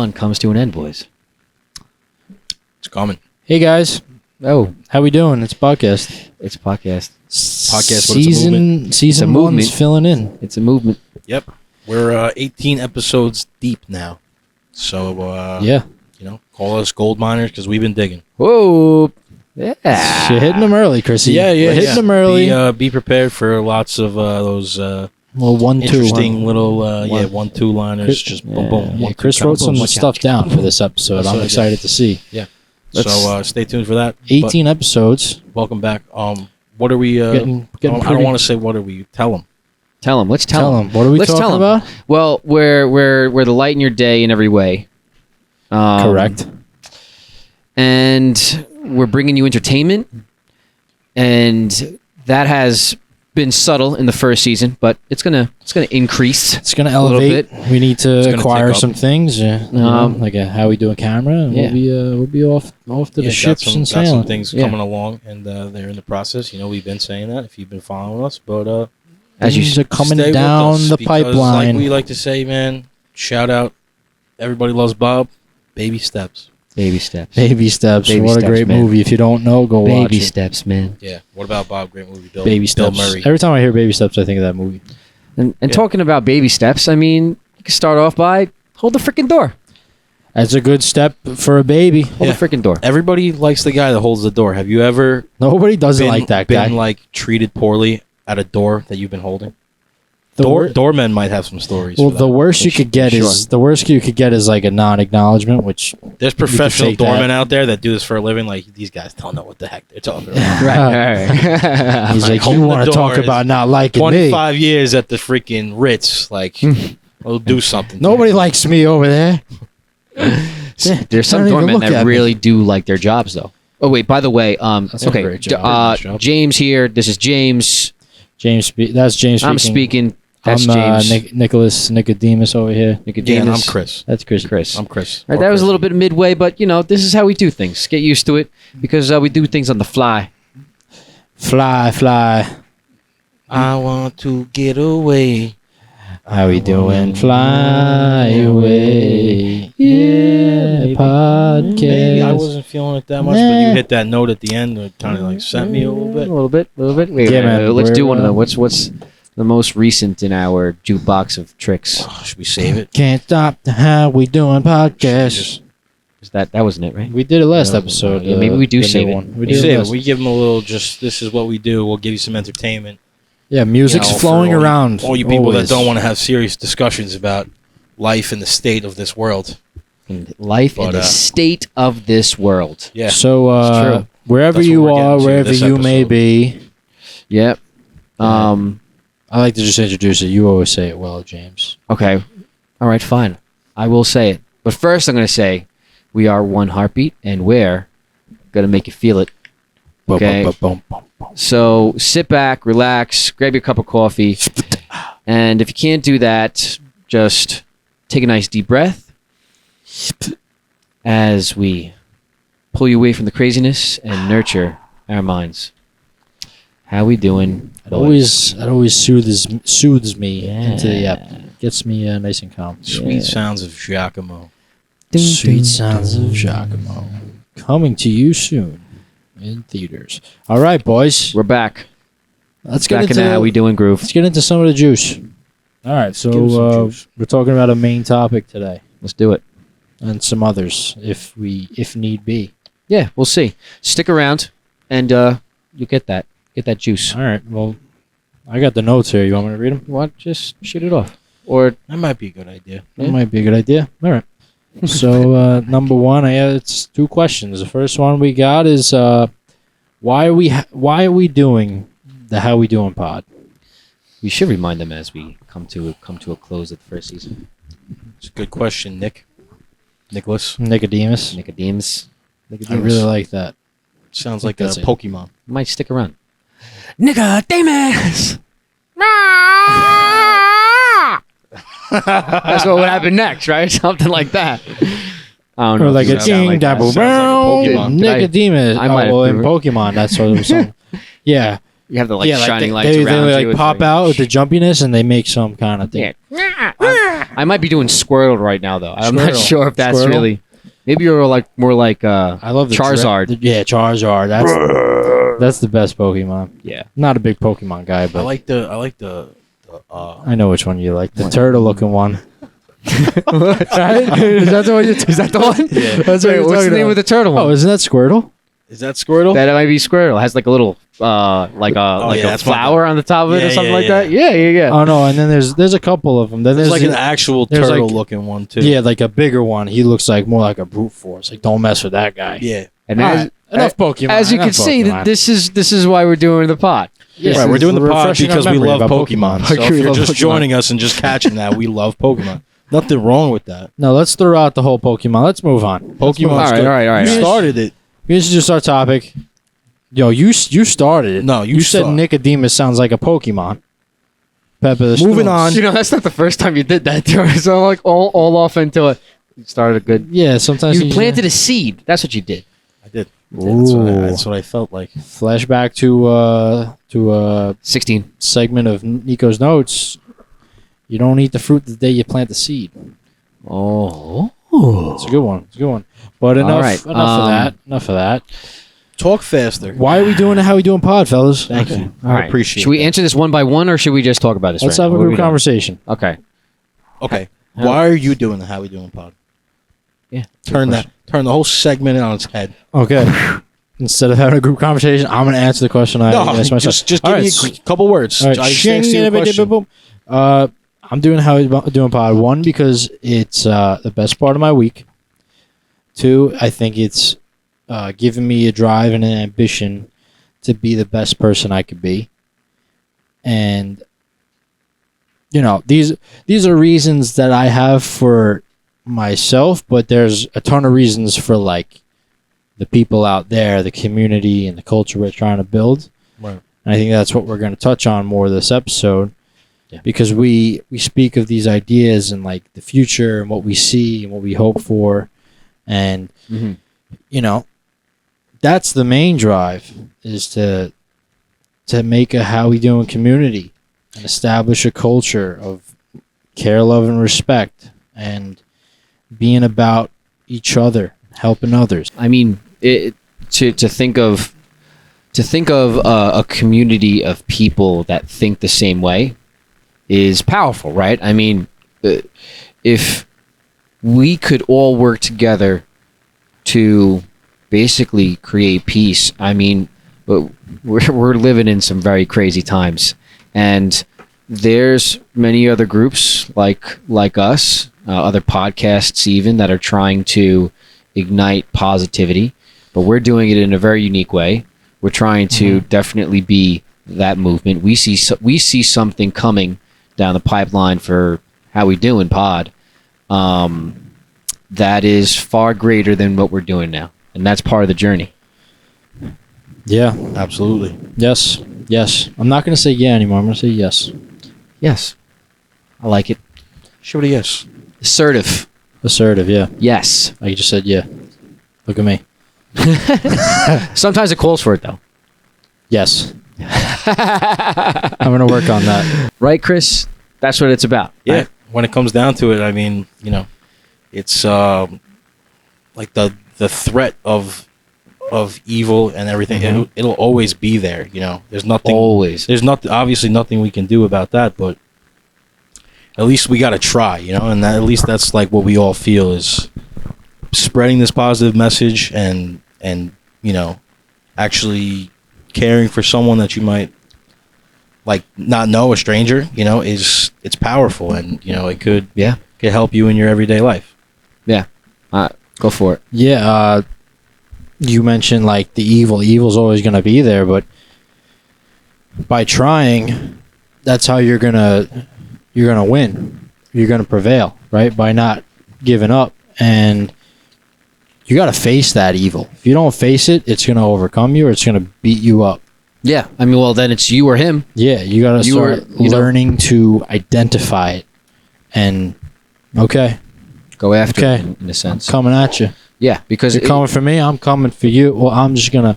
2021 comes to an end, boys. It's coming. Hey guys, Oh, how we doing? It's podcast. it's a podcast. Podcast, but it's a movement. Season It's a one's movement. filling in. It's a movement. Yep. We're 18 episodes deep now. So, Yeah, call us gold miners because we've been digging. Whoa. Yeah. you're hitting them early, Chrissy. We're hitting them early. Be prepared for lots of those well, 1-2. interesting little 1-2 liners. Just boom, boom. Yeah, 1-2 Chris wrote some combos. stuff down for this episode. That's I'm what I excited to see. Yeah. Let's- So stay tuned for that. 18 episodes. But welcome back. What are we? Getting I don't pretty- want to say what are we. Tell them. Tell them. Let's Tell tell them. them. What are we Let's talking tell 'em. about? Well, we're the light in your day in every way. Correct. And we're bringing you entertainment, and that has been subtle in the first season, but it's gonna increase. It's going to little elevate. We need It's to gonna acquire tick up. some things, like how we do a camera, and Yeah. we'll be off to the Got ships some, and got some sailing. things Yeah. coming along, and they're in the process. We've been saying that if you've been following us, but As you Things are coming stay with down us the because, pipeline. Like we like to say, man, shout out. Everybody loves Bob. Baby steps. baby steps. Baby Steps. Baby What Steps, a great man. movie. If you don't know, go watch Baby it. steps, man. Yeah. What about Bob? Great movie. Bill, Baby Bill Steps. Murray. Every time I hear Baby Steps, I think of that movie. And Yeah. talking about baby steps, I mean, you can start off by hold the freaking door. That's a good step for a baby. Hold Yeah. the freaking door. Everybody likes the guy that holds the door. Have you ever Nobody doesn't been, like that been guy. like treated poorly at a door that you've been holding? The wor- Doormen might have some stories. well, for the that. worst you could get is like a non-acknowledgement, which There's professional take that. doormen out there that do this for a living. Like these guys don't know what the heck they're talking about. Right. he's like, hold you the want to talk doors. about not liking me? 25 years at the freaking Ritz. Like, we'll do something. Nobody likes me over there. There's some Don't even doormen look that at me. really do like their jobs, though. Oh wait, by the way, That's a okay, great job. Nice job. James here. This is James. That's James. I'm speaking. That's I'm James. Nicholas Nicodemus over here. Yeah, Nicodemus. and I'm Chris. That's Chris. Chris. I'm Chris. Right, that was a little bit midway, but this is how we do things. Get used to it because we do things on the fly. Fly. I want to get away. How we doing? Fly away. Yeah, podcast. Maybe I wasn't feeling it that much, but you hit that note at the end that kind of like sent me a little bit. A little bit. Wait, Yeah, man, let's do we're, one of them. What's the most recent in our jukebox of tricks? Should we save it? Can't stop the How We Doing podcast. Just Is that wasn't it, right? We did it last No, episode. yeah, maybe we do the save new it. one. We we did save it it. last. We give them a little. Just this is what we do. We'll give you some entertainment. Yeah, music's For flowing all you- around. All you people always. that don't want to have serious discussions about life and the state of this world. In life But, in the state of this world. Yeah. So It's true. wherever That's what you we're are, getting to wherever this you may episode. be, Yep. I like to just introduce it. You always say it well, James. Okay. All right, fine. I will say it. But first, I'm going to say we are one heartbeat, and we're going to make you feel it. Okay. Boom, boom, boom. So sit back, relax, grab your cup of coffee, and if you can't do that, just take a nice deep breath as we pull you away from the craziness and nurture our minds. How we doing? It always soothes me Yeah. into the app. Gets me nice and calm. Sweet sounds of Giacomo. Sweet sounds of Giacomo. Coming to you soon in theaters. All right, boys. We're back. Let's get Back into in the How We Doing groove. Let's get into some of the juice. All right, Give us so some juice. we're talking about a main topic today, Let's do it. and some others if need be. Yeah, we'll see. Stick around, and you'll get that juice. All right. Well, I got the notes here. You want me to read them? You want? Just shoot it off. Or That might be a good idea. Yeah. That might be a good idea. All right. So number one, it's two questions. The first one we got is why are we doing the How We Doing pod? we should remind them as we come to a close of the first season. It's a good question, Nicholas. Nicodemus. Nicodemus. I really like that. Sounds I like think a that's it. Pokemon. Might stick around. Nicodemus. That's what would happen next, right? Something like that. I don't know. Or if like it a would sound ding like that. double Sounds like a bow. Pokemon. Nicodemus. I might have well, in threw Pokemon, that's what it was. Yeah. You have the like yeah, shining they, lights they, around they you. like pop out with the jumpiness and they make some kind of thing. Yeah. I might be doing Squirtle right now, though. I'm not Squirtle. sure if that's Squirtle? really. Maybe you're more like I love the Charizard. Yeah, Charizard. That's the best Pokemon. Yeah. Not a big Pokemon guy, I but like the I know which one you like. The turtle-looking one. Right? Is that the one? Is that the one? Yeah. That's Wait, what's the name of the turtle one? Oh, isn't that Squirtle? Is that Squirtle? That might be Squirtle. It has like a little like yeah, a that's my flower on the top of it or Yeah, something yeah, like yeah. that. Yeah. Oh no, and then there's a couple of them. Then There's like an the- actual there's like- turtle-looking one too. yeah, like a bigger one. He looks like more like a brute force. Like don't mess with that guy. Yeah. And All as, right, enough Pokemon. as you enough can see, Pokemon. this is why we're doing the pod. Yes, Right, we're it's doing the pod refreshing our because we memory love about Pokemon. Pokemon. So if We you're love just Pokemon. joining us and just catching that, we love Pokemon. Nothing wrong with that. No, let's throw out the whole Pokemon. Let's move on. Pokemon. All right. You started it. This is just our topic. Yo, you started it. No, you said suck. Nicodemus sounds like a Pokemon. Pepper the Moving Spoons. on. You know, that's not the first time you did that, dude. So like all off into it. You started a good. Yeah, sometimes You planted a seed. That's what you did. I did. Ooh. That's what I felt like. Flashback to a 16. segment of Nico's notes. You don't eat the fruit the day you plant the seed. Oh. It's a good one. It's a good one. But enough. right, Enough of that. Enough of that. Talk faster. Why are we doing it? How we doing, pod, fellas? Thank you. All I right. appreciate Should we that. answer this one by one, or should we just talk about this? Let's right have now? a What are group we doing? conversation. Okay. Okay. How- Why are you doing the How We Doing pod? Yeah. Turn the whole segment on its head. Okay. Instead of having a group conversation, I'm going to answer the question I asked myself. just All give right, me a couple words. All right, I just asked you a question. I'm doing how we doing pod. One, because it's the best part of my week. Two, I think it's giving me a drive and an ambition to be the best person I could be. And you know, these are reasons that I have for myself, but there's a ton of reasons for like the people out there, the community, and the culture we're trying to build. Right. And I think that's what we're going to touch on more this episode. Yeah. Because we speak of these ideas and like the future and what we see and what we hope for. And, Mhm. you know, that's the main drive, is to make a how we doing community and establish a culture of care, love, and respect, and being about each other, helping others. I mean, to think of a community of people that think the same way is powerful, right? I mean, if we could all work together to basically create peace, I mean, we're living in some very crazy times, and there's many other groups like us, other podcasts even, that are trying to ignite positivity, but we're doing it in a very unique way. We're trying to definitely be that movement. We see something coming down the pipeline for How We Doing pod that is far greater than what we're doing now, and that's part of the journey. Yeah. Absolutely. Yes. Yes. I'm not going to say yeah anymore. I'm going to say yes. Yes, I like it. Shoot a yes. Assertive. Assertive, yeah. Yes. Like you just said, yeah. Look at me. Sometimes it calls for it though. Yes. I'm going to work on that. Right, Chris? That's what it's about. Yeah. right? When it comes down to it, I mean, you know, it's like the threat of evil and everything. Mhm. It'll always be there. You know, there's nothing. Always. There's obviously nothing we can do about that, but at least we got to try, you know, and at least that's like what we all feel is spreading this positive message and you know, actually caring for someone that you might like not know, a stranger, you know, it's powerful, and you know, it could help you in your everyday life. Yeah. Go for it. Yeah, you mentioned like the evil. Evil's always going to be there, but by trying, that's how you're going to win. You're going to prevail, right? By not giving up. And you got to face that evil. If you don't face it, it's going to overcome you, or it's going to beat you up. Yeah. I mean, well, then it's you or him. Yeah, you got to start learning to identify it. And okay, Go after Okay. it, in a sense. coming at you. Yeah, because You're coming for me. I'm coming for you. Well, I'm just gonna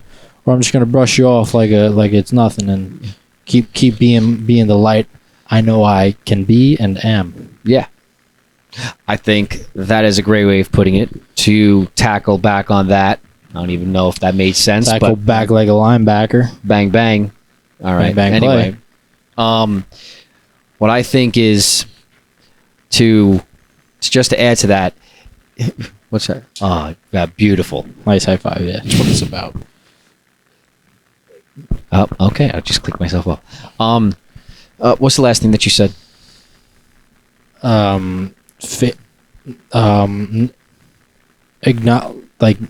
brush you off like it's nothing, and keep being the light I know I can be and am. yeah. I think that is a great way of putting it. To tackle back on that, I don't even know if that made sense. Tackle but back like a linebacker. Bang bang. All right. Bang, bang, anyway, what I think is to just to add to that. What's that? Oh, beautiful. Nice high five. Yeah, that's what it's about. Oh, okay. I just clicked myself off. What's the last thing that you said?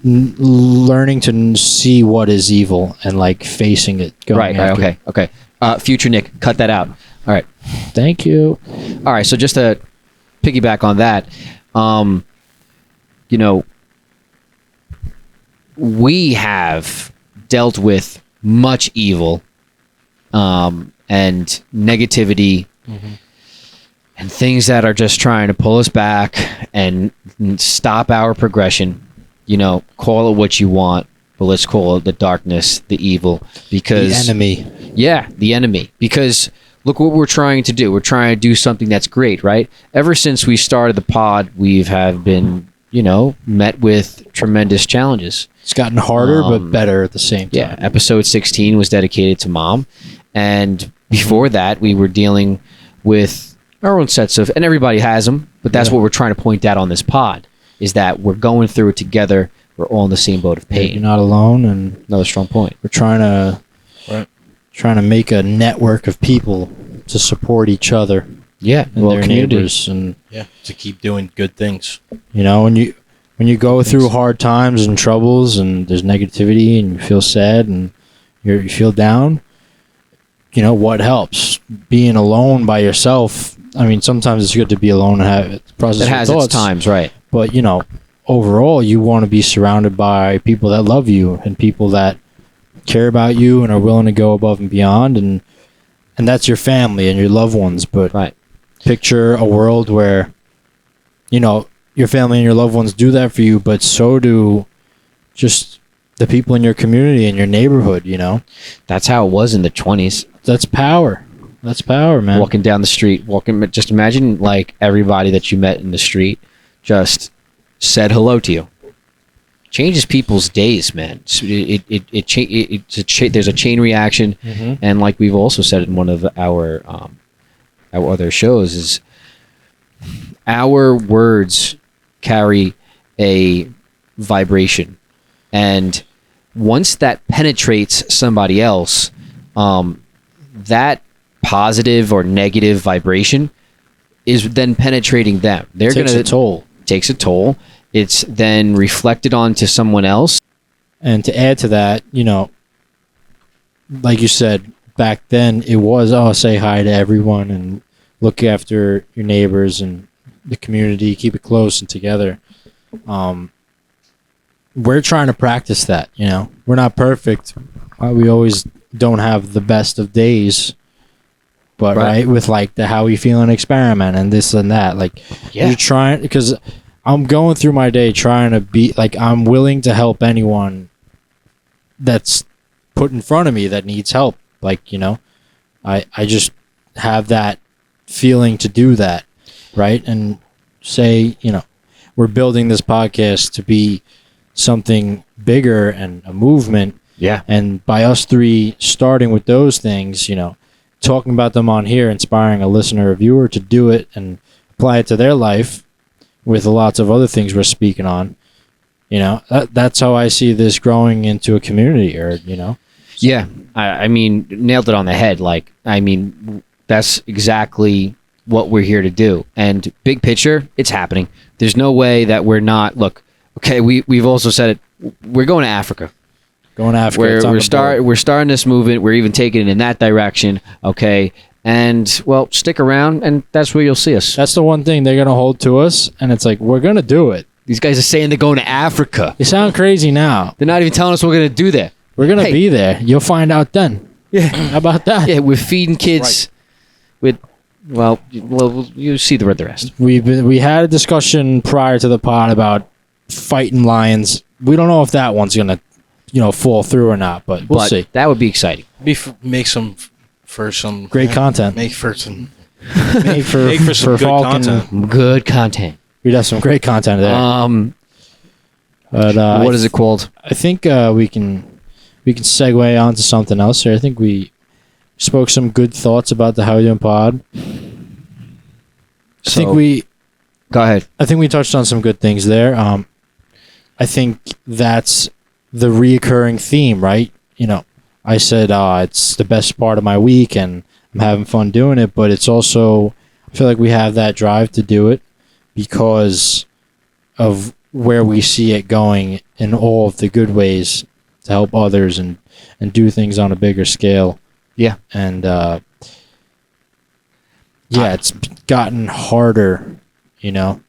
Learning to see what is evil and like facing it. Right. Okay. Future Nick, cut that out. All right. Thank you. All right. So just to piggyback on that, we have dealt with much evil, and negativity. Mm-hmm. And things that are just trying to pull us back and stop our progression. Call it what you want, but let's call it the darkness, the evil, because the enemy. Yeah, the enemy. Because look what we're trying to do. We're trying to do something that's great, right? Ever since we started the pod, have been, met with tremendous challenges. It's gotten harder, but better at the same time. Yeah, episode 16 was dedicated to mom, and before that, we were dealing with our own sets of, and everybody has them, but that's what we're trying to point out on this pod, is that we're going through it together. We're all in the same boat of pain. You're not alone, and another strong point. We're trying to make a network of people to support each other. Yeah, and their neighbors, and to keep doing good things. When you go through hard times and troubles, and there's negativity, and you feel sad, and you feel down. What helps? Being alone by yourself. I mean, sometimes it's good to be alone and have process your thoughts. It has its times, right? But overall, you want to be surrounded by people that love you and people that care about you and are willing to go above and beyond, and that's your family and your loved ones. But picture a world where, your family and your loved ones do that for you, but so do just the people in your community and your neighborhood. That's how it was in the 20s. That's power. That's power, man. Walking down the street, just imagine like everybody that you met in the street just said hello to you. Changes people's days, man. There's a chain reaction, and like we've also said in one of our other shows, is our words carry a vibration, and once that penetrates somebody else, that positive or negative vibration is then penetrating them. Takes a toll. It's then reflected onto someone else. And to add to that, like you said, back then it was, say hi to everyone and look after your neighbors and the community, keep it close and together. We're trying to practice that, We're not perfect. We always don't have the best of days. But with like the how we feeling experiment and this and that, you're trying, because I'm going through my day trying to be like, I'm willing to help anyone that's put in front of me that needs help. I just have that feeling to do that, right? And say, we're building this podcast to be something bigger and a movement. Yeah. And by us three starting with those things, talking about them on here, inspiring a listener or viewer to do it and apply it to their life with lots of other things we're speaking on. That's how I see this growing into a community, or. Yeah, I mean, nailed it on the head. That's exactly what we're here to do. And big picture, it's happening. There's no way that we're not. Look, okay, we've also said it. We're going to Africa. We're starting this movement. We're even taking it in that direction. Okay, and stick around, and that's where you'll see us. That's the one thing they're gonna hold to us, and it's like we're gonna do it. These guys are saying they're going to Africa. They sound crazy now. They're not even telling us what we're gonna do there. We're gonna be there. You'll find out then. Yeah, how about that? Yeah, we're feeding kids with. Well, you see the rest. We had a discussion prior to the pod about fighting lions. We don't know if that one's gonna, fall through or not, but we'll see. That would be exciting. Make some for some great content. Make for some Make for some good Falcon. content. Good content. We'd have some great content there. But What is it called? I think we can segue on to something else here. I think we spoke some good thoughts about the How We Doing Pod. Go ahead. I think we touched on some good things there. I think that's the reoccurring theme, right? You know, I said it's the best part of my week and I'm having fun doing it, but it's also, I feel like we have that drive to do it because of where we see it going in all of the good ways to help others and do things on a bigger scale. Yeah. And it's gotten harder, you know.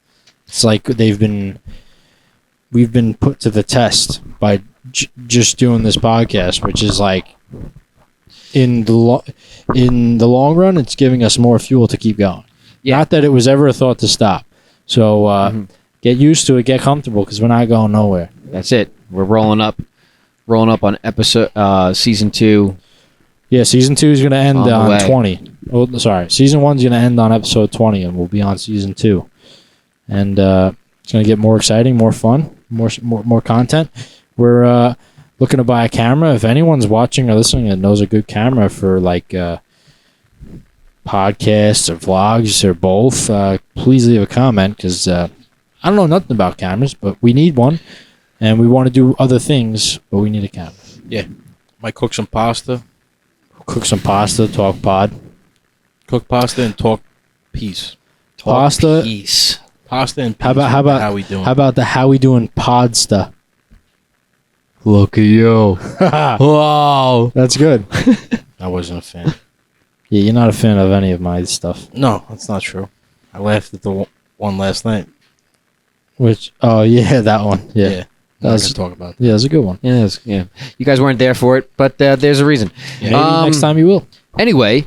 It's like we've been put to the test by just doing this podcast, which is like in the long run, it's giving us more fuel to keep going. Yeah. Not that it was ever a thought to stop. So get used to it, get comfortable, because we're not going nowhere. That's it. We're rolling up on season 2. Yeah, season 2 is going to end On the on way. 20. Oh, sorry, season 1 is going to end on episode 20, and we'll be on season 2. And it's going to get more exciting, more fun, more content. We're looking to buy a camera. If anyone's watching or listening and knows a good camera for like podcasts or vlogs or both, please leave a comment, because I don't know nothing about cameras, but we need one, and we want to do other things, but we need a camera. Yeah. Might cook some pasta. Cook some pasta, talk pod. Cook pasta and talk peace. Pasta. Peace. Pasta and peace. How about how we doing? How about the How We Doing Podsta? Look at you. Wow. That's good. I wasn't a fan. Yeah, you're not a fan of any of my stuff. No, that's not true. I laughed at the one last night. Which? Oh yeah, that one. Yeah, That was- was talk about. yeah, that's a good one. Yeah. You guys weren't there for it, but there's a reason. Yeah. Maybe next time you will. Anyway,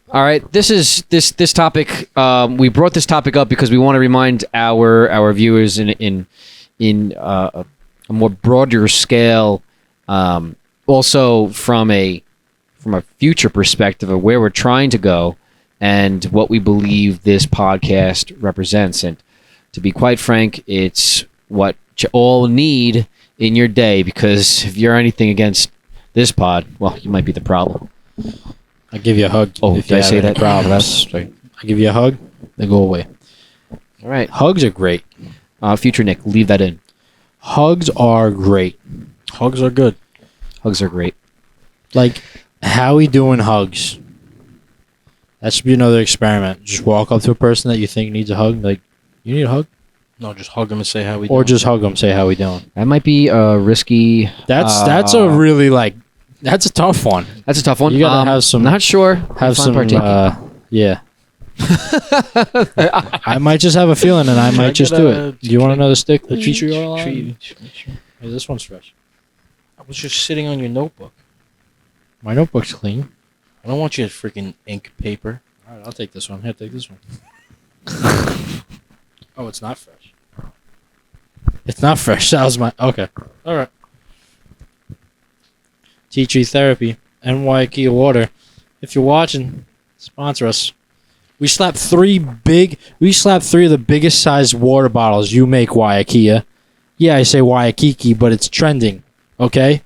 all right. This topic. We brought this topic up because we want to remind our viewers in a more broader scale, also from a future perspective of where we're trying to go and what we believe this podcast represents. And to be quite frank, it's what you all need in your day, because if you're anything against this pod, well, you might be the problem. I give you a hug. Oh, if did I you have say any that? problems. I give you a hug. They go away. All right. Hugs are great. Future Nick, leave that in. Hugs are great. Hugs are good. Hugs are great. Like, how we doing hugs? That should be another experiment. Just walk up to a person that you think needs a hug. Like, you need a hug? No, just hug them and say how we Or doing. just hug them, say how we doing. That might be a risky. That's a really, like, that's a tough one. That's a tough one. You gotta have some- Not sure. Have if I'm some, partaking. yeah. I might just have a feeling, and I might just do it. Do you want another stick? The tea tree oil on? Hey, this one's fresh. I was just sitting on your notebook. My notebook's clean. I don't want you to freaking ink paper. All right, I'll take this one. Here, take this one. Oh, it's not fresh. It's not fresh. That was my... Okay. All right. Tea tree therapy. NY Kia Water. If you're watching, sponsor us. We slapped three of the biggest sized water bottles you make, Waiakia. Yeah, I say Waikiki, but it's trending. Okay?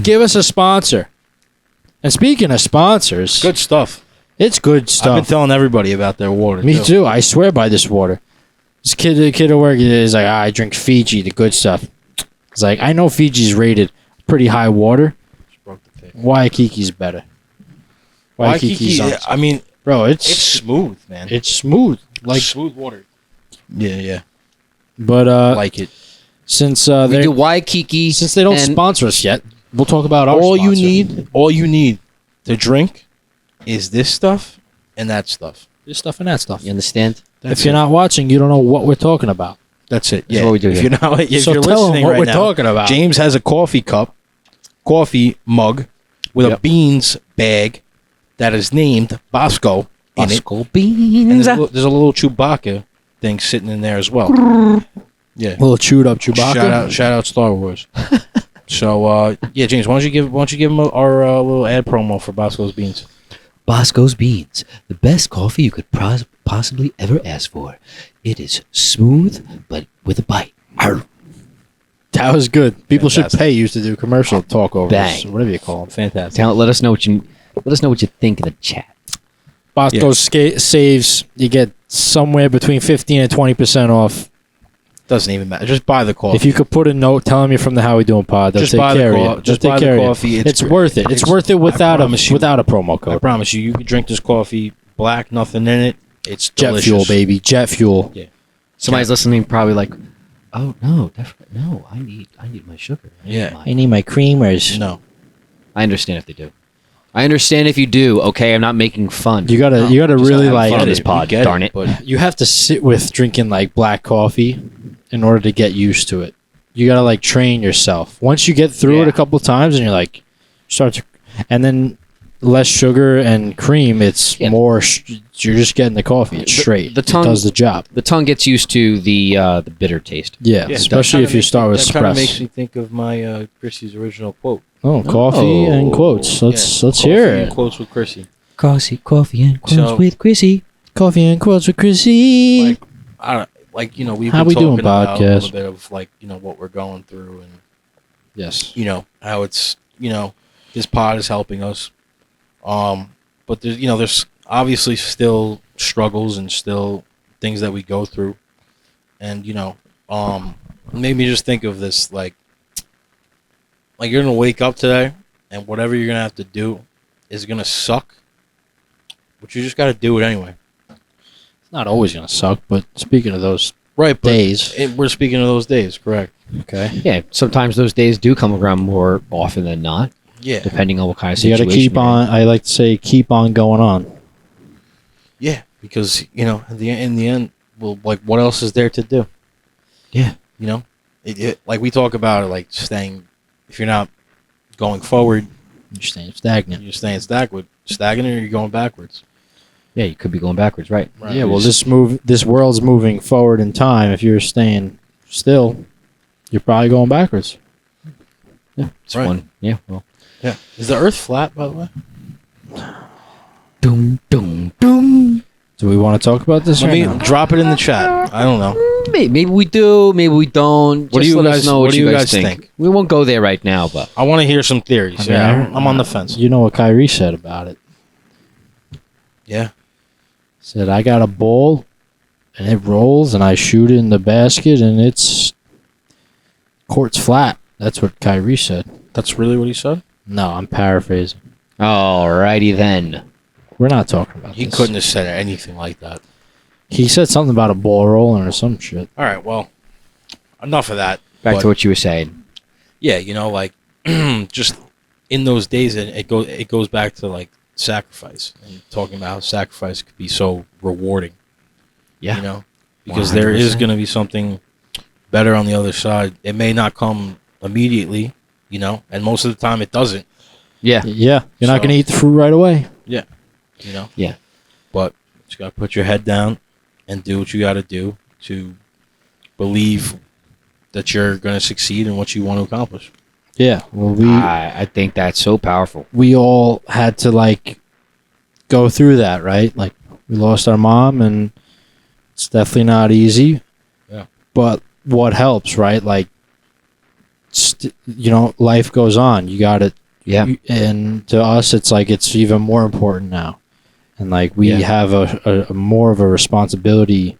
Give us a sponsor. And speaking of sponsors, Good stuff. it's good I've been stuff. telling everybody about their water. Me too. I swear by this water. This kid at work is like, I drink Fiji, the good stuff. It's like, I know Fiji's rated pretty high water. Just broke the pig. Waikiki's better. Waikiki, on- I mean, bro, it's it's smooth, man. it's smooth. Like, smooth water. Yeah. but Like it. since We they do Waikiki. since they don't and- sponsor us yet, we'll talk about our All sponsor. you need to drink is this stuff and that stuff. This stuff and that stuff. You understand? If you're not watching, you don't know what we're talking about. That's it. That's Yeah. what we do If here. you're not, if So you're tell 'em listening what right we're now, talking about. James has a coffee mug with a Yep. beans bag that is named Bosco in it. Bosco And beans. there's a little Chewbacca thing sitting in there as well. Yeah. A little chewed up Chewbacca. Shout out Star Wars. So yeah, James, why don't you give him our little ad promo for Bosco's beans? Bosco's Beans, the best coffee you could possibly ever ask for. It is smooth, but with a bite. Arr. That was good. People Fantastic. should pay you to do commercial talkovers, Bang. whatever you call them. Fantastic. Let us know what you think in the chat. Bosco saves. You get somewhere between 15 and 20% off. Doesn't even matter. Just buy the coffee. If you could put a note telling me from the How We Doing Pod, they'll Just take buy the care co- of you. just They'll buy take the care of you. coffee. It's worth it. It's worth it without promise you. a promo I code. promise you can drink this coffee black, nothing in it. It's Jet delicious. fuel, baby. Jet fuel. Yeah. Somebody's listening, probably like, "Oh no, definitely no. I need my sugar. I need Yeah. my-" I need my creamers. No. I understand if they do. I understand if you do. Okay, I'm not making fun. You gotta Just really have like fun. this pod, We get darn it. But you have to sit with drinking like black coffee in order to get used to it. You gotta like train yourself. Once you get through it Yeah. a couple times and you're like start to, and then less sugar and cream, it's Yeah. more you're just getting the coffee. It's straight. the tongue- it does the job. The tongue gets used to the bitter taste. Yeah, yeah, especially if you start with that kind of makes espresso. me think of my Chrissy's original quote. Oh, coffee and quotes. Let's Coffee hear and it. quotes with Chrissy. Coffee and quotes So- with Chrissy. Coffee and quotes with Chrissy. Like, I don't, we've How been we talking doing, about a podcast? little bit of what we're going through and Yes. how it's this pod is helping us. But there's obviously still struggles and still things that we go through, and it made me just think of this like you're gonna wake up today and whatever you're gonna have to do is gonna suck, but you just gotta do it anyway. It's not always gonna suck, but speaking of those Right, but days, we're speaking of those days, correct? okay. Yeah, sometimes those days do come around more often than not, Yeah, depending on what kind of You situation. got to keep you're in. on. I like to say, keep on going on. yeah, because in the end, well, like what else is there to do? Yeah. Like we talk about it, like staying. If you're not going forward, You're staying stagnant. you're staying stagnant, or you're going backwards. Yeah, you could be going backwards, right? Right. Yeah. Well, this world's moving forward in time. If you're staying still, you're probably going backwards. Yeah, it's Right. fun. Yeah, well. Yeah. Is the Earth flat, by the way? Doom, doom, doom. Do we want to talk about this? Let right me now? drop it in the chat. I don't know. Maybe we do, maybe we don't. What do Just you let guys- us know what what do you you guys guys think. think? We won't go there right now, but I want to hear some theories. I mean, Yeah, I'm on the fence. You know what Kyrie said about it? Yeah. Said I got a ball, and it rolls, and I shoot it in the basket, and it's court's flat. That's what Kyrie said. That's really what he said? No, I'm paraphrasing. alrighty then. We're not talking about He this. couldn't have said anything like that. He said something about a ball rolling or some shit. All right, well, enough of that. Back But, to what you were saying. yeah, like just in those days, and it goes back to like sacrifice and talking about how sacrifice could be so rewarding. Yeah. Because there is 100%. going to be something better on the other side. It may not come immediately, and most of the time it doesn't. Yeah. Yeah, you're not So- going to eat the fruit right away. Yeah. But you just got to put your head down and do what you got to do to believe that you're going to succeed in what you want to accomplish. Yeah, well, I think that's so powerful. we all had to like go through that, right? Like we lost our mom, and it's definitely not easy. Yeah. But what helps, right? Like, life goes on. You got it. Yeah. And to us, it's like it's even more important now, and like we Yeah. have a more of a responsibility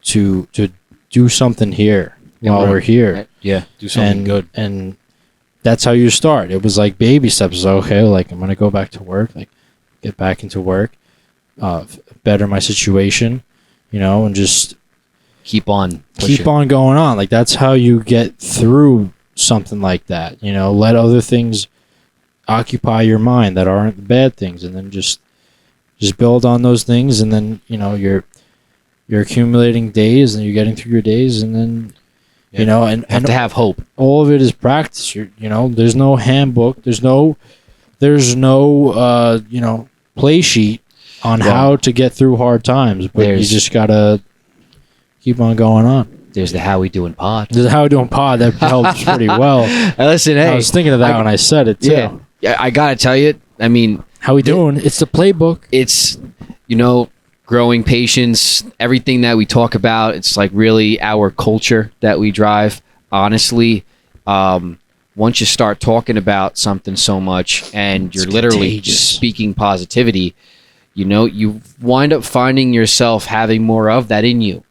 to do something here while right. we're here. Yeah. Do something good. And that's how you start. It was like baby steps. So, okay, like I'm gonna go back to work, like get back into work, better my situation, and just Keep on. keep pushing. on going on. Like that's how you get through something like that. Let other things occupy your mind that aren't the bad things, and then just build on those things, and then you're accumulating days, and you're getting through your days, and then and Have to have hope. all of it is practice. There's no handbook. There's no play sheet on Well, how to get through hard times. But you there's- just gotta keep on going on. There's the How We Doing Pod. This is how we doing pod. That helps pretty well. Listen, hey. I was thinking of that when I said it too. Yeah. I gotta tell you. I mean, How we doing? It's the playbook. It's, growing patience, everything that we talk about. It's like really our culture that we drive. Honestly, once you start talking about something so much and you're literally just speaking positivity, you wind up finding yourself having more of that in you.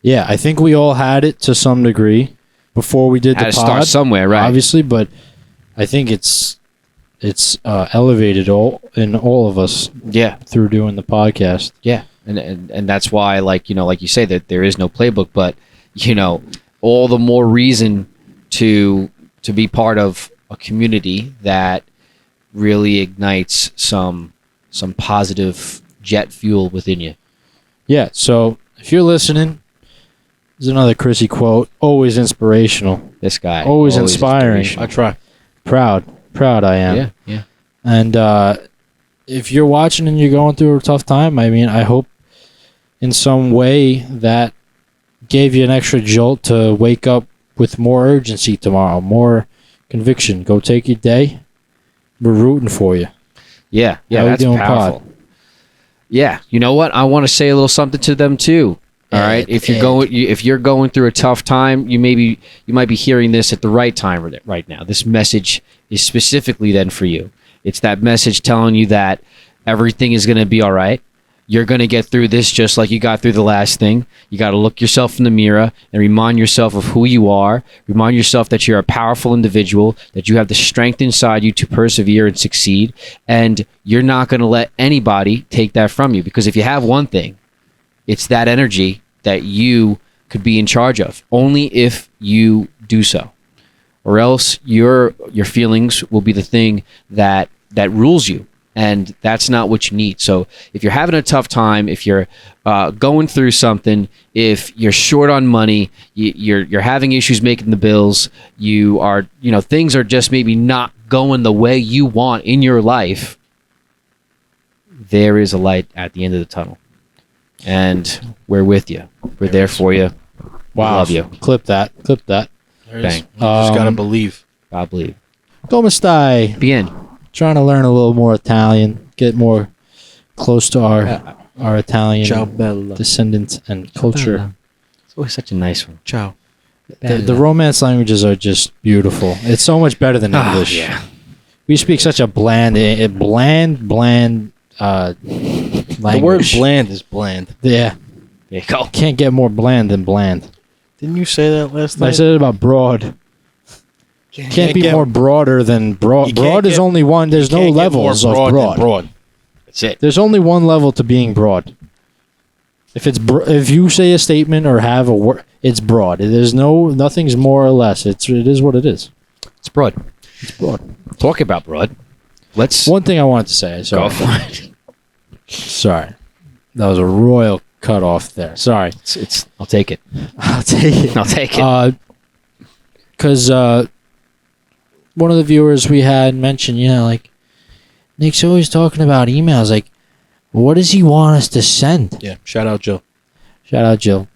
Yeah, I think we all had it to some degree before we did the pod. Start somewhere, right? Obviously, but I think it's elevated in all of us. Yeah, through doing the podcast. Yeah, and that's why, like you say, that there is no playbook, but all the more reason to be part of a community that really ignites some positive jet fuel within you. Yeah. So if you're listening, there's another Chrissy quote. Always inspirational. This guy. Always inspiring. I try. Proud I am. Yeah. And if you're watching and you're going through a tough time, I mean, I hope in some way that gave you an extra jolt to wake up with more urgency tomorrow, more conviction. Go take your day. We're rooting for you. Yeah, How that's we doing, powerful. pod? Yeah, you know what? I want to say a little something to them too. All right, if you're going through a tough time, you might be hearing this at the right time right now. This message is specifically then for you. It's that message telling you that everything is going to be all right. You're going to get through this just like you got through the last thing. You got to look yourself in the mirror and remind yourself of who you are. Remind yourself that you're a powerful individual, that you have the strength inside you to persevere and succeed, and you're not going to let anybody take that from you, because if you have one thing, it's that energy that you could be in charge of, only if you do so. Or else your feelings will be the thing that rules you, and that's not what you need. So if you're having a tough time, if you're going through something, if you're short on money, you're having issues making the bills, you are, things are just maybe not going the way you want in your life, there is a light at the end of the tunnel. And we're with you. We're there for you. Wow. We love you. Clip that. Bang. You just gotta believe. God believe. Come stai? Bien. Trying to learn a little more Italian, get more close to our Italian Ciao, bella. descendants and culture. It's always such a nice one. Ciao. The Romance languages are just beautiful. It's so much better than English. Yeah. We speak such a bland language. The word bland is bland. Yeah. There you go. Can't get more bland than bland. Didn't you say that last I night? said it about broad. Can't be get- more broader than broad. You can't Broad is get- only one. There's no Can't get levels more of than broad. broad. That's it. There's only one level to being broad. If you say a statement or have a word, it's broad. Nothing's more or less. It is what it is. It's broad. It's broad. Talk about broad. Let's One thing I wanted to say. go Sorry. for it. Sorry. That was a royal cut off there. Sorry. It's I'll take it. I'll take it. I'll take it. Because one of the viewers we had mentioned, like, Nick's always talking about emails. Like, what does he want us to send? Yeah. Shout out, Joe. Shout out, Jill.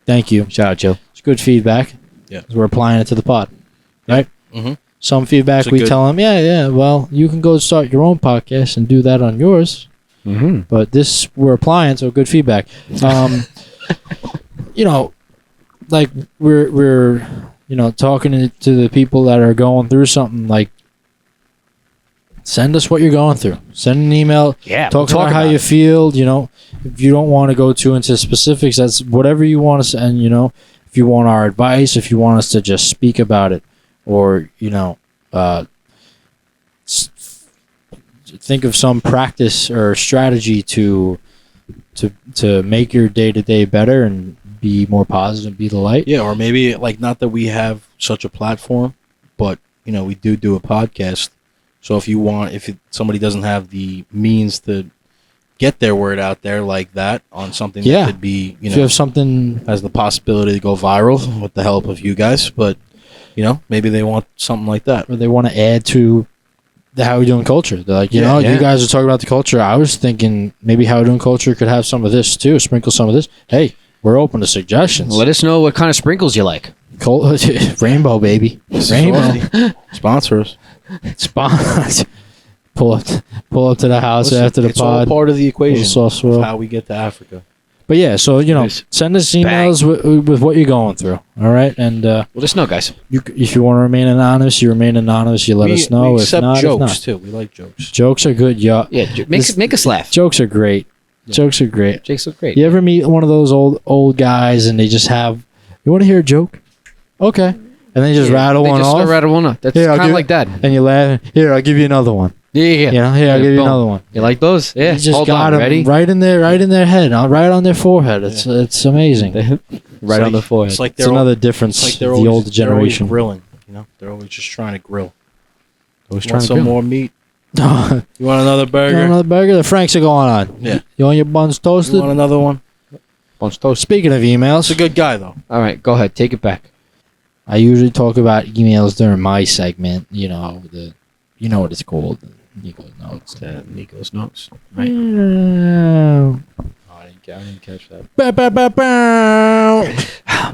Thank you. Shout out, Joe. It's good feedback. Yeah. 'Cause we're applying it to the pod. Right? Mm-hmm. Some feedback It's a we good- tell them, well, you can go start your own podcast and do that on yours. Mm-hmm. But this we're applying, so good feedback. Like we're talking to the people that are going through something. Like, send us what you're going through. Send an email. Yeah. Talk about how you feel. If you don't want to go too into specifics, that's whatever you want us. And if you want our advice, if you want us to just speak about it, or think of some practice or strategy to make your day-to-day better and be more positive, be the light. Yeah, or maybe not that we have such a platform, but we do a podcast. So if somebody doesn't have the means to get their word out there like that on something that could be if you have something has the possibility to go viral with the help of you guys, but maybe they want something like that. or they want to add to the How We Doing culture. They're like, you guys are talking about the culture. I was thinking maybe How We Doing culture could have some of this too, sprinkle some of this. Hey, we're open to suggestions. Let us know what kind of sprinkles you like. Rainbow, baby. Rainbow. Sponsor us. Sponsor. pull up to the house Listen, after the it's all pod. part of the equation Little sauce swirl. of how we get to Africa. But yeah, so Nice. send us emails with what you're going through. All right, and Let us know, guys. if you want to remain anonymous, you remain anonymous. You let us know. We If accept not, jokes if not. too. We like jokes. Jokes are good. Yeah, Yeah, make us laugh. jokes are great. Yeah. Jokes are great. Jake's so great. You ever meet one of those old guys and they just have? You want to hear a joke? Okay, and they just rattle they one just off. start rattle one off. That's Here, I'll kind of give- like that. And you laugh. Here, I'll give you another one. Yeah. You know, here, I'll give you boom. another one. You like those? Yeah. You just Hold got on. them Ready? right in their head, right on their forehead. It's amazing. Right on the forehead. It's like It's they're another It's difference. like they're the always, older generation. They're always grilling. You know, they're always just trying to grill. Always Want some more meat? you You want another want burger? another burger? The Franks are going on. Yeah. You want your buns You toasted? want another one? Bunch toast. Speaking of He's emails, a good guy though. All right, go ahead. Take it back. I usually talk about emails during my segment. You know what it's called. Nico's notes. Nico's notes. Right. Oh, I didn't catch that.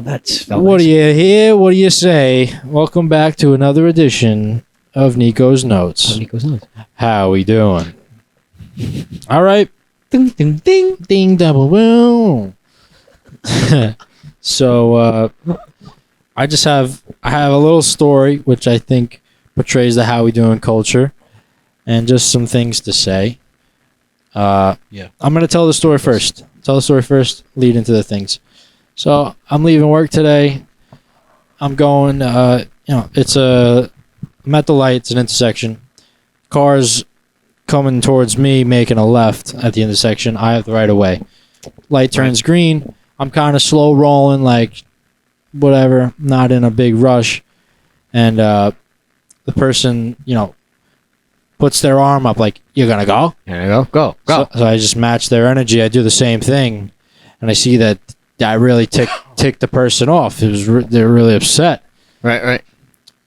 That's What do you hear? What do you say? Welcome back to another edition of Nico's Notes. Nico's notes. How we doing? All right. Ding ding ding. Ding double boom. So I have a little story which I think portrays the how we doing culture and just some things to say. Yeah. I'm gonna tell the story first. Lead into the things. So I'm leaving work today. I'm going I'm at the light, it's an intersection. Cars coming towards me making a left at the intersection. I have the right of way. Light turns green. I'm kind of slow rolling, like whatever, not in a big rush. And the person, puts their arm up like, "You're gonna go?" There you go. Go. So I just match their energy. I do the same thing, and I see that I really ticked the person off. They're really upset. Right.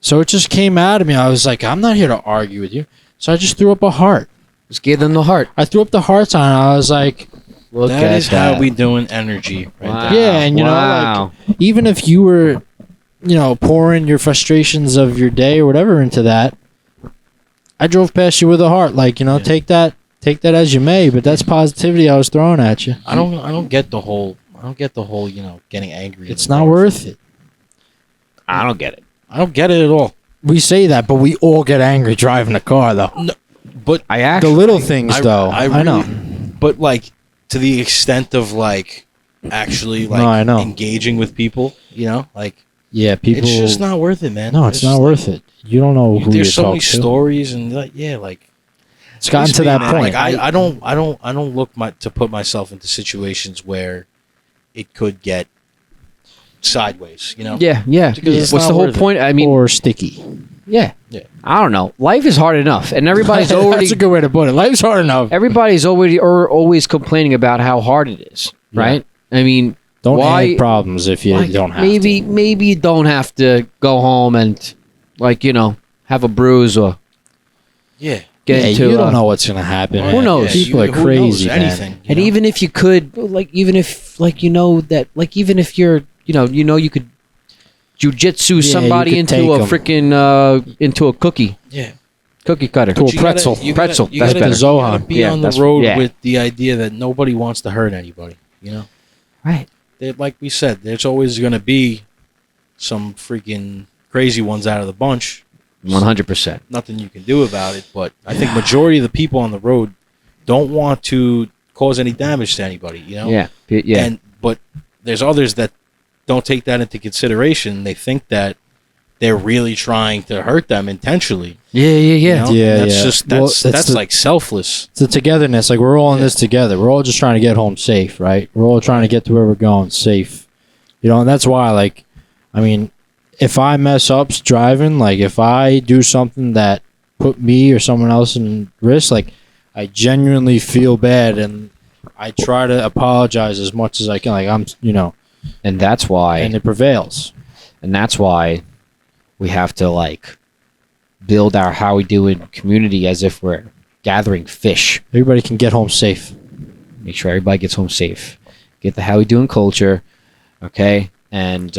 So it just came out of me. I was like, I'm not here to argue with you. So I just threw up a heart. Just give them the heart. I threw up the heart sign. I was like, Look That at is that. how we doing energy right Wow. there. yeah, and Wow. even if you were, pouring your frustrations of your day or whatever into that, I drove past you with a heart. Like, take that as you may. But that's positivity I was throwing at you. I don't get the whole getting angry. It's not worth it. I don't get it. I don't get it at all. We say that, but we all get angry driving a car, though. But I The actually. little things, though. I know. But like to the extent of like actually like No, I know. engaging with people, like Yeah, people. it's just not worth it, man. No, it's not worth it. You don't know who you There's so talk many to. stories and like It's gotten to me, that man, point. Like I don't look to put myself into situations where it could get sideways. Yeah. Because it's What's not the whole worth it. point? I mean, or sticky. yeah. Yeah. I don't know. Life is hard enough, and everybody's already. That's a good way to put it. Life's hard enough. Everybody's always complaining about how hard it is, right? I mean, Don't why add problems if you why- don't have maybe you don't have to go home and have a bruise or Yeah. to. get Yeah, into you don't know what's gonna happen. Who man. knows? People are Who knows? crazy, man. Anything. And even if you could, even if you're, you could jujitsu you somebody could into take a 'em. freaking into a cookie cutter. To a But you pretzel. gotta- you Pretzel. gotta- you That's gotta- better. you gotta Zohan. be Yeah, on the that's- road yeah. with the idea that nobody wants to hurt anybody. Right. Like we said, there's always going to be some freaking crazy ones out of the bunch. 100%. Nothing you can do about it. But I think majority of the people on the road don't want to cause any damage to anybody. Yeah. Yeah. But there's others that don't take that into consideration. They think that they're really trying to hurt them intentionally. Yeah. Yeah, Yeah, that's yeah. just Well, that's that's the- like selfless. It's the togetherness. Like we're all in this together. We're all just trying to get home safe, right? We're all trying to get to where we're going safe. And that's why, if I mess up driving, if I do something that put me or someone else in risk, I genuinely feel bad and I try to apologize as much as I can. And that's why. And it prevails. And that's why we have to build our how we do it community as if we're gathering fish. Everybody can get home safe. Make sure everybody gets home safe. Get the how we doing culture, okay? And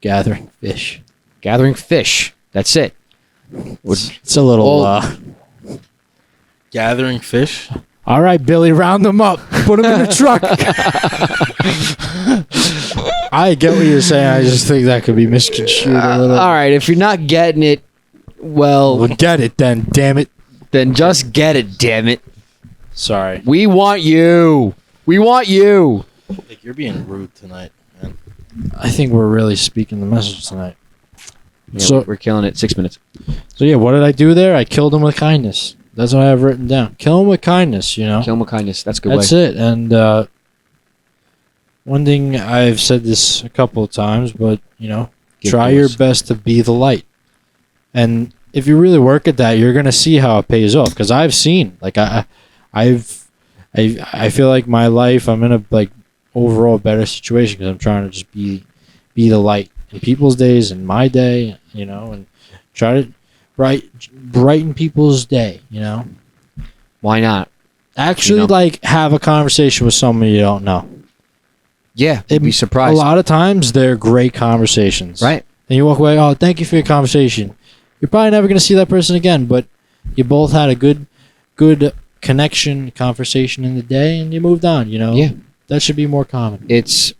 Gathering fish. gathering fish. That's it. It's a little. Gathering fish. All right, Billy, round them up. Put them in the truck. I get what you're saying. I just think that could be misconstrued a little. All right, if you're not getting it, Well, get it then, damn it. then just get it, damn it. Sorry. We want you. We want you. Like, you're being rude tonight, man. I think we're really speaking the message tonight. Yeah, So- we're killing it. 6 minutes. So yeah, what did I do there? I killed him with kindness. That's what I have written down. Kill him with kindness, you know? Kill 'em with kindness. That's a good That's way. it. And one thing, I've said this a couple of times, but, you know, Give try your doors. best to be the light. And if you really work at that, you're going to see how it pays off. Because I've seen, like, I feel like my life, I'm in a, like, overall better situation because I'm trying to just be the light in people's days and my day, you know, and try to brighten people's day, you know. Why not? Actually, You know? like, have a conversation with someone you don't know. Yeah, you'd be A surprised. lot of times, they're great conversations. Right. And you walk away, oh, thank you for your conversation. You're probably never going to see that person again, but you both had a good connection, conversation in the day, and you moved on, you know? Yeah. That should be more common. It's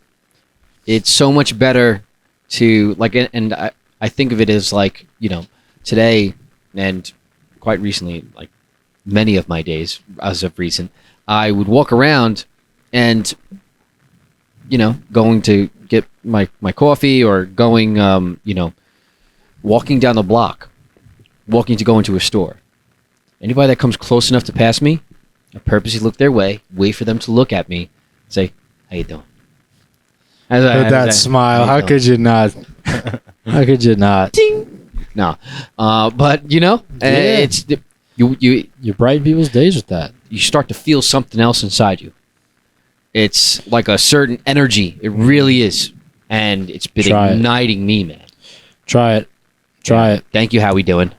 so much better to, like, and I think of it as, like, you know, today and quite recently, like many of my days as of recent, I would walk around and, you know, going to get my coffee or going, you know, walking down the block, walking to go into a store. Anybody that comes close enough to pass me, I purposely look their way, wait for them to look at me, say, "How you doing?" With that smile, how could you not? How could you not? No, but you know, Yeah. it's you You brighten people's days with that. you start to feel something else inside you. It's like a certain energy. It really is, and it's been Try it. igniting me, man. Try it. Thank you. How we doing?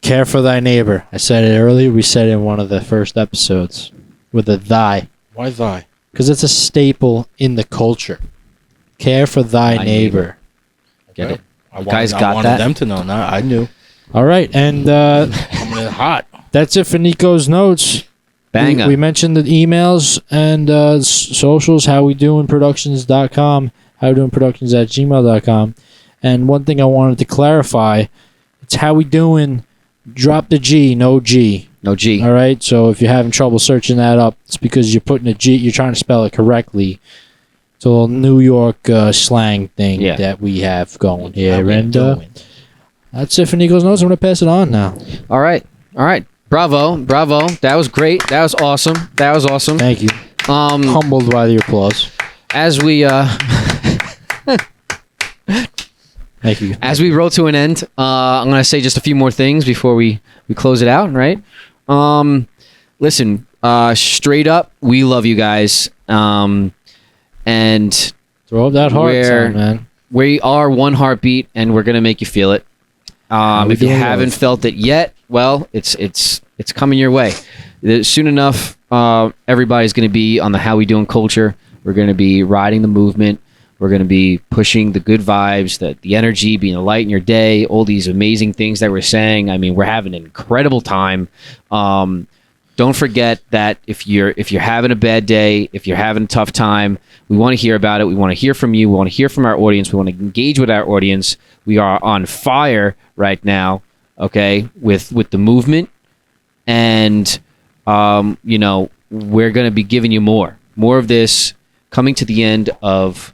Care for thy neighbor. I said it earlier. We said it in one of the first episodes with a thy. Why thy? Because it's a staple in the culture. Care for thy Thy neighbor. Get it? I You guys I got wanted that? them to know. Now I knew. All right, and Coming in hot. that's it for Nico's notes. Banger. We mentioned the emails and socials, howwedoingproductions.com, howwedoingproductions@gmail.com. And one thing I wanted to clarify, it's how we doing, drop the G, no G. No G. All right, so if you're having trouble searching that up, it's because you're putting a G, you're trying to spell it correctly. It's a little New York slang thing Yeah. that we have going How here. we And doing? that's it for Nico's notes. I'm going to pass it on now. All right. Bravo. That was great. That was awesome. Thank you. Humbled by the applause. As we Thank you. as we roll to an end, I'm gonna say just a few more things before we close it out. Right? Listen. Straight up, we love you guys. And Throw up that heart, Where- son, man. we are one heartbeat, and we're gonna make you feel it. we If you doing haven't love? felt it yet, well, it's coming your way. Soon enough, everybody's gonna be on the How We Doing culture. We're gonna be riding the movement. We're gonna be pushing the good vibes, the energy, being a light in your day. All these amazing things that we're saying. I mean, we're having an incredible time. Don't forget that if you're having a bad day, if you're having a tough time, we want to hear about it. We want to hear from you. We want to hear from our audience. We want to engage with our audience. We are on fire right now, okay, with the movement, and you know, we're going to be giving you more of this, coming to the end of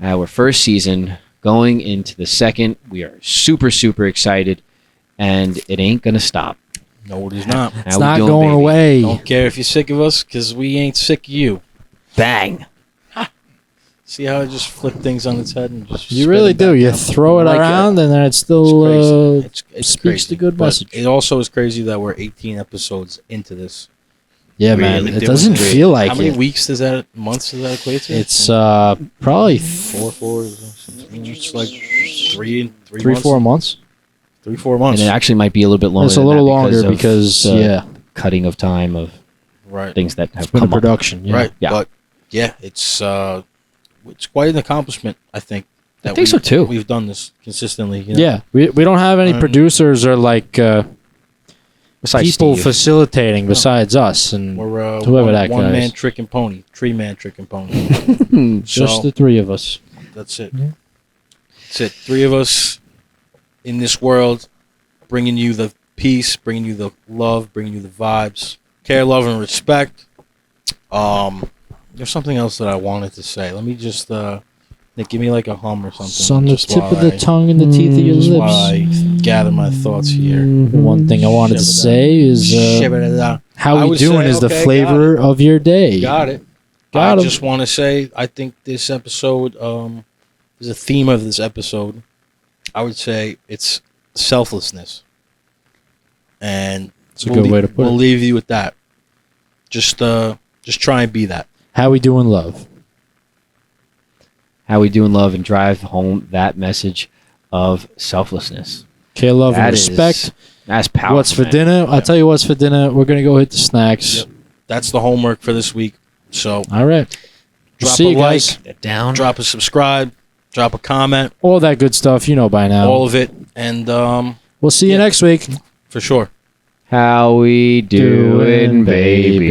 our first season, going into the second. We are super excited, and it ain't going to stop. No, it is not. It's not going away. Don't care if you're sick of us, because we ain't sick of you. Bang. See how I just flip things on its head and just You spin really it do. back You down? throw it Like, around, and then it It's still crazy. It's speaks crazy. the good But message. It also is crazy that we're 18 episodes into this. yeah, man. Really It doing doesn't great. feel like How many it. weeks months does that equate to? It's probably four. It's like three 3-4 months. 3-4 And months. it actually might be a little bit longer. It's a than little that longer of because the yeah, cutting of time of Right. things that have it's been a come up. production. Yeah. Right. Yeah. But yeah, it's quite an accomplishment, I think. I think so, too. We've done this consistently. You know? Yeah, we don't have any Um, producers or like Besides people Steve. facilitating besides us and We're whoever that one guy man is. trick and pony, 3-man trick and pony. Just So, the three of us. that's it. Yeah. That's it. 3 of us in this world, bringing you the peace, bringing you the love, bringing you the vibes, care, love, and respect. There's something else that I wanted to say. Let me just Nick, give me like a hum or something. It's on the just tip while of the I- tongue and the teeth of your just while lips. I gather my thoughts here. One thing I wanted to say is how I we would doing say, is the okay, flavor of your day. Got it. Got I 'em. just want to say, I think this episode, is a theme of this episode. I would say it's selflessness, and It's a good way to put we'll it. leave you with that. Just try and be that. How we doing, love? How we do in love and drive home that message of selflessness. Care, love, and That is- respect. That's powerful. What's for man. dinner? I'll tell you what's for dinner. We're gonna go hit the snacks. Yep. That's the homework for this week. So All right. We'll drop see a you like, guys. Get down. drop a subscribe, drop a comment, All that good stuff, you know by now. all of it, and We'll see you Yeah. next week. for sure. How we doing, baby?